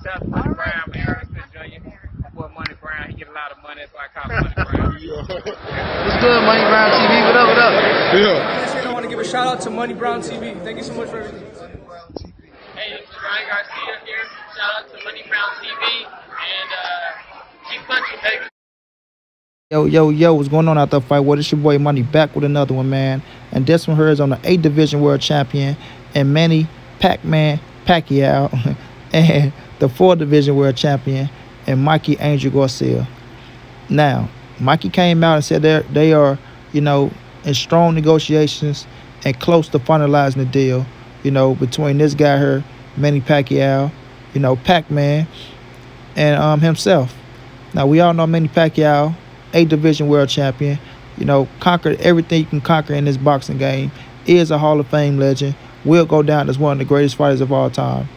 Shout out to Money Brown, man. Earl Smith Jr. My boy Money Brown, he get a lot of money, that's why I call him Money Brown. What's good, Money Brown TV? What up, what up? Yeah. I want to give a shout out to Money Brown TV. Thank you so much for everything. Hey, this is Ryan Garcia here. Shout out to Money Brown TV and keep punching, baby. Yo, what's going on out there, fight? Well, it's your boy Money back with another one, man. And this one here is on the 8th Division World Champion and MANNY PACQUIAO and the 4th Division World Champion and Mikey Angel Garcia. Now, Mikey came out and said they are, you know, in strong negotiations and close to finalizing the deal, you know, between this guy here, Manny Pacquiao, you know, Pac-Man, and himself. Now, we all know Manny Pacquiao, 8th Division World Champion, you know, conquered everything you can conquer in this boxing game, is a Hall of Fame legend, will go down as one of the greatest fighters of all time.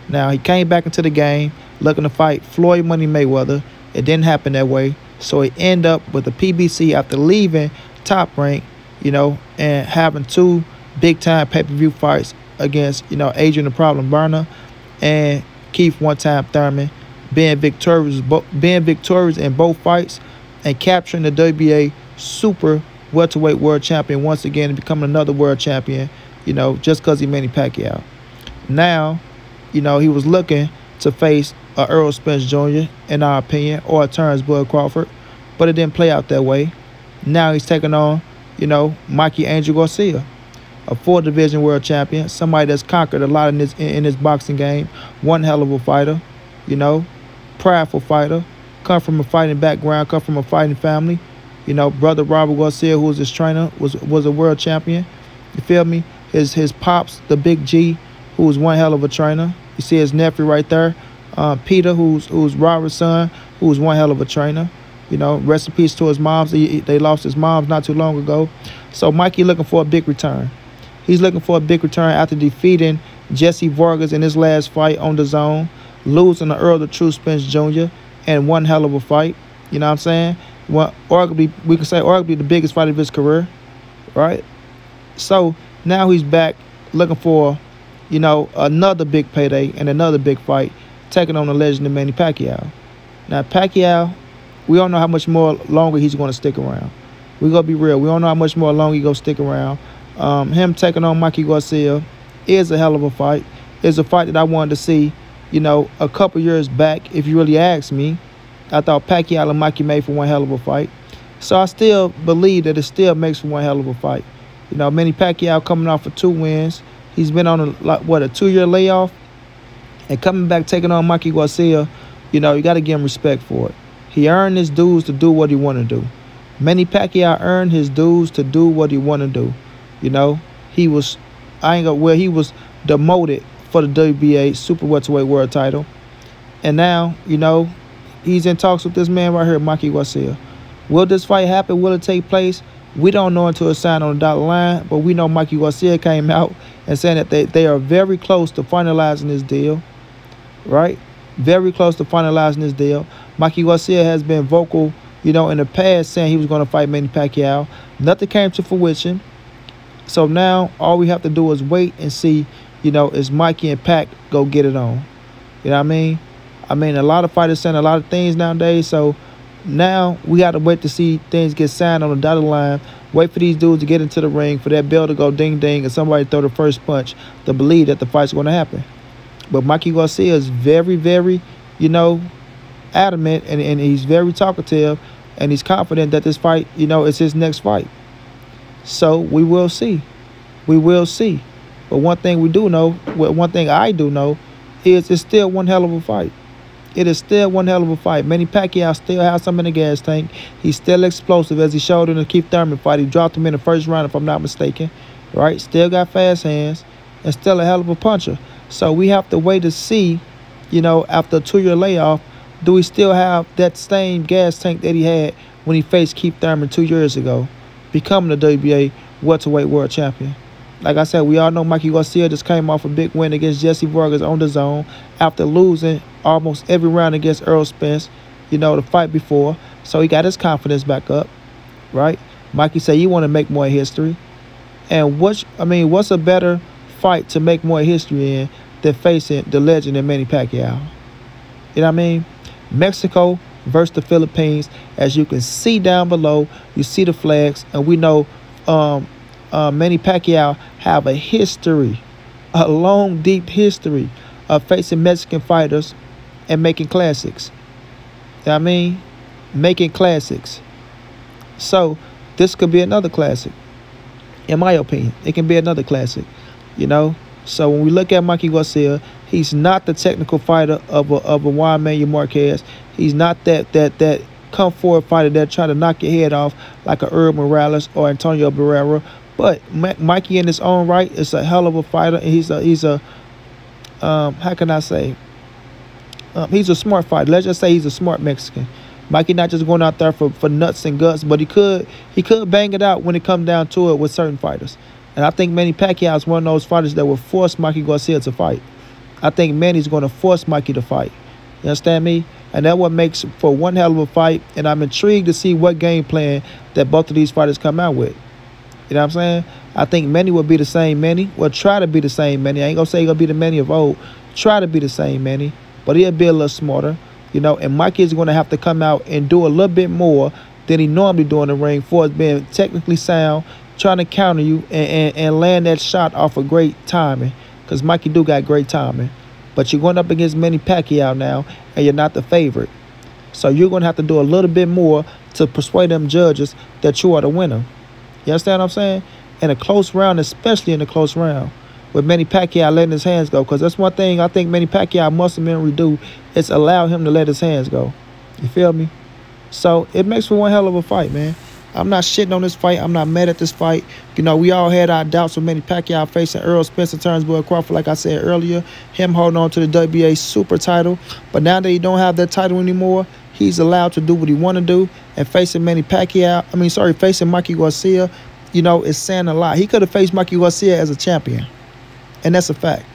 Now, he came back into the game looking to fight Floyd Money Mayweather. It didn't happen that way, so he ended up with the PBC after leaving Top Rank, you know, and having two big-time pay-per-view fights against, you know, Adrian the Problem Burner and Keith One-Time Thurman, being victorious in both fights and capturing the WBA Super Welterweight World Champion once again and becoming another world champion, you know, just because he Manny Pacquiao. Now, you know, he was looking to face Earl Spence Jr., in our opinion, or a Terrence Bud Crawford, but it didn't play out that way. Now he's taking on, you know, Mikey Angel Garcia, a 4th Division World Champion, somebody that's conquered a lot in this boxing game, one hell of a fighter, you know, prideful fighter, come from a fighting background, come from a fighting family. You know, brother Robert Garcia, who was his trainer, was a world champion. You feel me? His pops, the Big G, who was one hell of a trainer. You see his nephew right there, Peter, who's Robert's son, who was one hell of a trainer. You know, rest in peace to his moms. They lost his moms not too long ago. So Mikey looking for a big return. He's looking for a big return after defeating Jesse Vargas in his last fight on the zone, losing to Earl the True Spence Jr., and one hell of a fight. You know what I'm saying? Well, arguably, we can say arguably the biggest fight of his career, right? So now he's back looking for, you know, another big payday and another big fight, taking on the legend of Manny Pacquiao. Now, Pacquiao, we don't know how much more longer he's going to stick around. We're going to be real. We don't know how much more longer he's going to stick around. Him taking on Mikey Garcia is a hell of a fight. It's a fight that I wanted to see, you know, a couple years back, if you really ask me. I thought Pacquiao and Mikey made for one hell of a fight. So I still believe that it still makes for one hell of a fight. You know, Manny Pacquiao coming off of 2 wins. He's been on a 2-year layoff. And coming back taking on Mikey Garcia, you know, you got to give him respect for it. He earned his dues to do what he want to do. Manny Pacquiao earned his dues to do what he want to do. You know, he was, he was demoted for the WBA Super Welterweight World title. And now, you know, he's in talks with this man right here, Mikey Garcia. Will this fight happen? Will it take place? We don't know until it's signed on the dotted line, but we know Mikey Garcia came out and saying that they are very close to finalizing this deal, right? Very close to finalizing this deal. Mikey Garcia has been vocal, you know, in the past saying he was going to fight Manny Pacquiao. Nothing came to fruition. So now all we have to do is wait and see, you know, is Mikey and Pac go get it on. You know what I mean? I mean, a lot of fighters saying a lot of things nowadays, so now we got to wait to see things get signed on the dotted line, wait for these dudes to get into the ring, for that bell to go ding-ding, and somebody throw the first punch to believe that the fight's going to happen. But Mikey Garcia is very, very, you know, adamant, and he's very talkative, and he's confident that this fight, you know, is his next fight. So we will see. We will see. But one thing we do know, one thing I do know, is it's still one hell of a fight. It is still one hell of a fight. Manny Pacquiao still has some in the gas tank. He's still explosive, as he showed in the Keith Thurman fight. He dropped him in the first round, if I'm not mistaken. Right? Still got fast hands and still a hell of a puncher. So we have to wait to see, you know, after a 2-year layoff, do we still have that same gas tank that he had when he faced Keith Thurman 2 years ago, becoming the WBA welterweight world champion? Like I said, we all know Mikey Garcia just came off a big win against Jesse Vargas on the zone after losing almost every round against Earl Spence, you know, the fight before. So he got his confidence back up, right? Mikey said he want to make more history. And what's a better fight to make more history in than facing the legend of Manny Pacquiao? You know what I mean? Mexico versus the Philippines. As you can see down below, you see the flags, and we know Manny Pacquiao have a history, a long, deep history of facing Mexican fighters and making classics. You know what I mean? Making classics. So this could be another classic. In my opinion, it can be another classic. You know? So when we look at Mikey Garcia, he's not the technical fighter of a Juan Manuel Marquez. He's not that come forward fighter that try to knock your head off like a Earl Morales or Antonio Barrera. But Mikey in his own right is a hell of a fighter, and he's a how can I say? He's a smart fighter. Let's just say he's a smart Mexican. Mikey not just going out there for nuts and guts, but he could bang it out when it comes down to it with certain fighters. And I think Manny Pacquiao is one of those fighters that will force Mikey Garcia to fight. I think Manny's going to force Mikey to fight. You understand me? And that's what makes for one hell of a fight. And I'm intrigued to see what game plan that both of these fighters come out with. You know what I'm saying? I think Manny will be the same Manny. Well, try to be the same Manny. I ain't going to say he's going to be the Manny of old. Try to be the same Manny. But he'll be a little smarter. You know, and Mikey is going to have to come out and do a little bit more than he normally do in the ring for us being technically sound, trying to counter you and land that shot off of great timing, because Mikey do got great timing. But you're going up against Manny Pacquiao now, and you're not the favorite. So you're going to have to do a little bit more to persuade them judges that you are the winner. You understand what I'm saying? In a close round, especially in a close round, with Manny Pacquiao letting his hands go, because that's one thing I think Manny Pacquiao must do is allow him to let his hands go. You feel me? So it makes for one hell of a fight, man. I'm not shitting on this fight. I'm not mad at this fight. You know, we all had our doubts with Manny Pacquiao facing Errol Spencer Turnbull Crawford, like I said earlier. Him holding on to the WBA super title. But now that he don't have that title anymore, he's allowed to do what he want to do. And facing Manny Pacquiao, facing Mikey Garcia, you know, it's saying a lot. He could have faced Mikey Garcia as a champion. And that's a fact.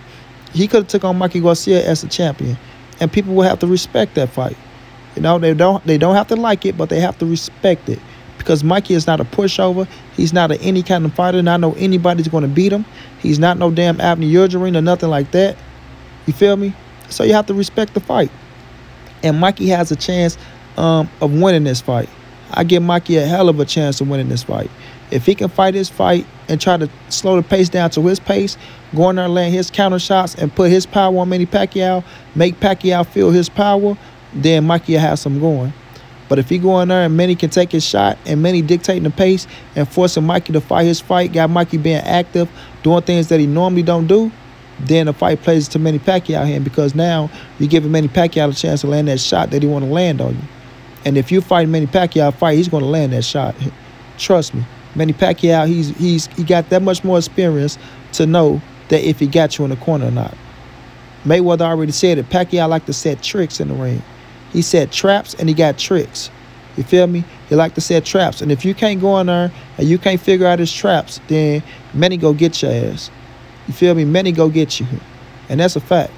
He could have took on Mikey Garcia as a champion. And people will have to respect that fight. You know, they don't have to like it, but they have to respect it. Because Mikey is not a pushover. He's not any kind of fighter. And I know anybody's going to beat him. He's not no damn Avni Yildirim or nothing like that. You feel me? So you have to respect the fight. And Mikey has a chance of winning this fight. I give Mikey a hell of a chance of winning this fight. If he can fight his fight and try to slow the pace down to his pace, go in there and land his counter shots and put his power on Manny Pacquiao, make Pacquiao feel his power, then Mikey will have some going. But if he go in there and Manny can take his shot and Manny dictating the pace and forcing Mikey to fight his fight, got Mikey being active, doing things that he normally don't do, then the fight plays to Manny Pacquiao hand, because now you're giving Manny Pacquiao a chance to land that shot that he want to land on you. And if you fight Manny Pacquiao fight, he's going to land that shot. Trust me. Manny Pacquiao, he got that much more experience to know that if he got you in the corner or not. Mayweather already said it. Pacquiao like to set tricks in the ring. He set traps and he got tricks. You feel me? He like to set traps. And if you can't go in there and you can't figure out his traps, then Manny go get your ass. You feel me? Manny go get you. And that's a fact.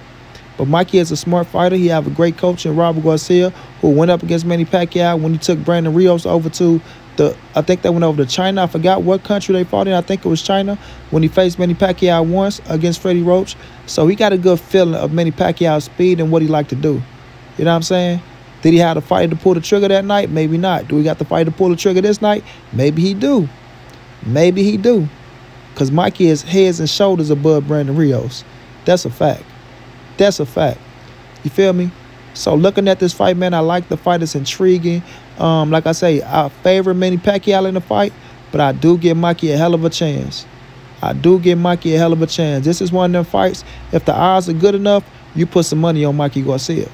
But Mikey is a smart fighter. He have a great coach in Robert Garcia, who went up against Manny Pacquiao when he took Brandon Rios over to I think they went over to China. I forgot what country they fought in. I think it was China, when he faced Manny Pacquiao once against Freddie Roach. So he got a good feeling of Manny Pacquiao's speed and what he like to do. You know what I'm saying? Did he have the fight to pull the trigger that night? Maybe not. Do we got the fight to pull the trigger this night? Maybe he do. Maybe he do. Because Mikey is heads and shoulders above Brandon Rios. That's a fact. That's a fact. You feel me? So looking at this fight, man, I like the fight. It's intriguing. Like I say, I favor Manny Pacquiao in the fight, but I do give Mikey a hell of a chance. I do give Mikey a hell of a chance. This is one of them fights. If the odds are good enough, you put some money on Mikey Garcia.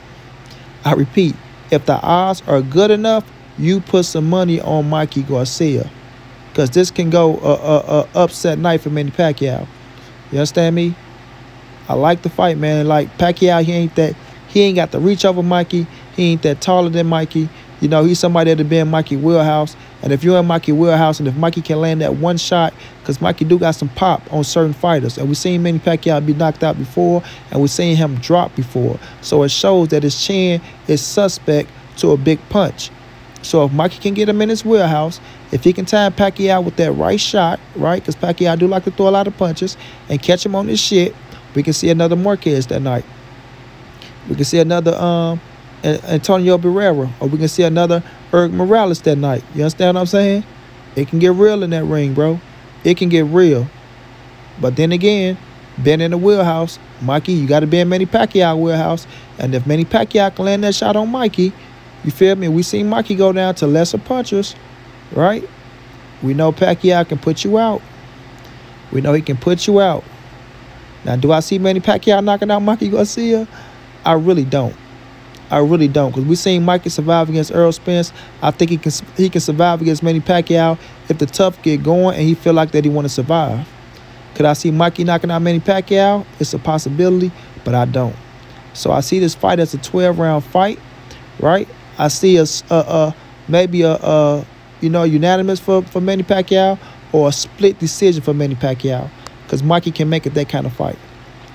I repeat, if the odds are good enough, you put some money on Mikey Garcia. Because this can go a upset night for Manny Pacquiao. You understand me? I like the fight, man. Like Pacquiao, he ain't got the reach over Mikey. He ain't that taller than Mikey. You know, he's somebody that'll be in Mikey wheelhouse. And if you're in Mikey wheelhouse, and if Mikey can land that one shot, because Mikey do got some pop on certain fighters. And we've seen Manny Pacquiao be knocked out before, and we've seen him drop before. So it shows that his chin is suspect to a big punch. So if Mikey can get him in his wheelhouse, if he can time Pacquiao with that right shot, right, because Pacquiao do like to throw a lot of punches, and catch him on his shit, we can see another Marquez that night. We can see another Antonio Barrera, or we can see another Eric Morales that night. You understand what I'm saying? It can get real in that ring, bro. It can get real. But then again, been in the wheelhouse, Mikey, you got to be in Manny Pacquiao wheelhouse. And if Manny Pacquiao can land that shot on Mikey, you feel me? We seen Mikey go down to lesser punchers, right? We know Pacquiao can put you out. We know he can put you out. Now, do I see Manny Pacquiao knocking out Mikey Garcia? I really don't. I really don't, because we seen Mikey survive against Errol Spence. I think he can survive against Manny Pacquiao if the tough get going and he feel like that he want to survive. Could I see Mikey knocking out Manny Pacquiao? It's a possibility, but I don't. So I see this fight as a 12-round fight, right? I see maybe a unanimous for Manny Pacquiao, or a split decision for Manny Pacquiao, because Mikey can make it that kind of fight.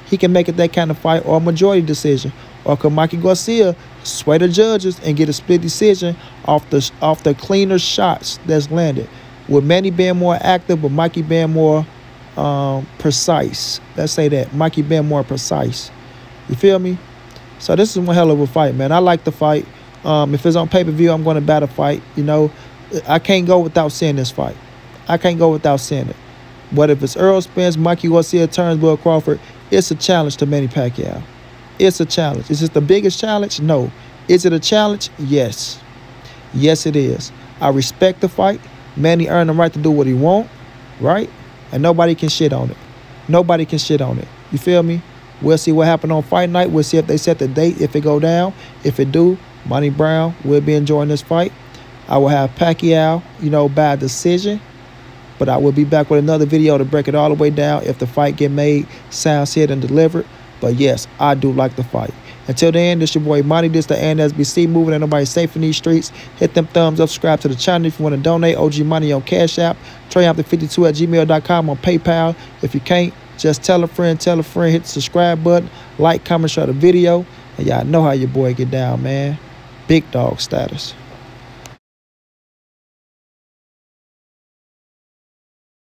He can make it that kind of fight, or a majority decision. Or could Mikey Garcia sway the judges and get a split decision off the cleaner shots that's landed? With Manny being more active, but Mikey being more precise. Let's say that. Mikey being more precise. You feel me? So this is one hell of a fight, man. I like the fight. If it's on pay-per-view, I'm going to bat a fight. You know, I can't go without seeing this fight. I can't go without seeing it. But if it's Errol Spence, Mikey Garcia, Turnbull Crawford, it's a challenge to Manny Pacquiao. It's a challenge. Is it the biggest challenge? No. Is it a challenge? Yes. Yes, it is. I respect the fight. Manny earned the right to do what he want, right? And nobody can shit on it. Nobody can shit on it. You feel me? We'll see what happened on fight night. We'll see if they set the date, if it go down. If it do, Monty Brown will be enjoying this fight. I will have Pacquiao, by decision. But I will be back with another video to break it all the way down if the fight get made, sound said, and delivered. But yes, I do like the fight. Until then, this your boy Monty. This the NSBC moving. Ain't nobody safe in these streets. Hit them thumbs up. Subscribe to the channel if you want to donate. OG Money on Cash App. TreyAmpton52@gmail.com on PayPal. If you can't, just tell a friend. Hit the subscribe button. Like, comment, share the video. And y'all know how your boy get down, man. Big dog status.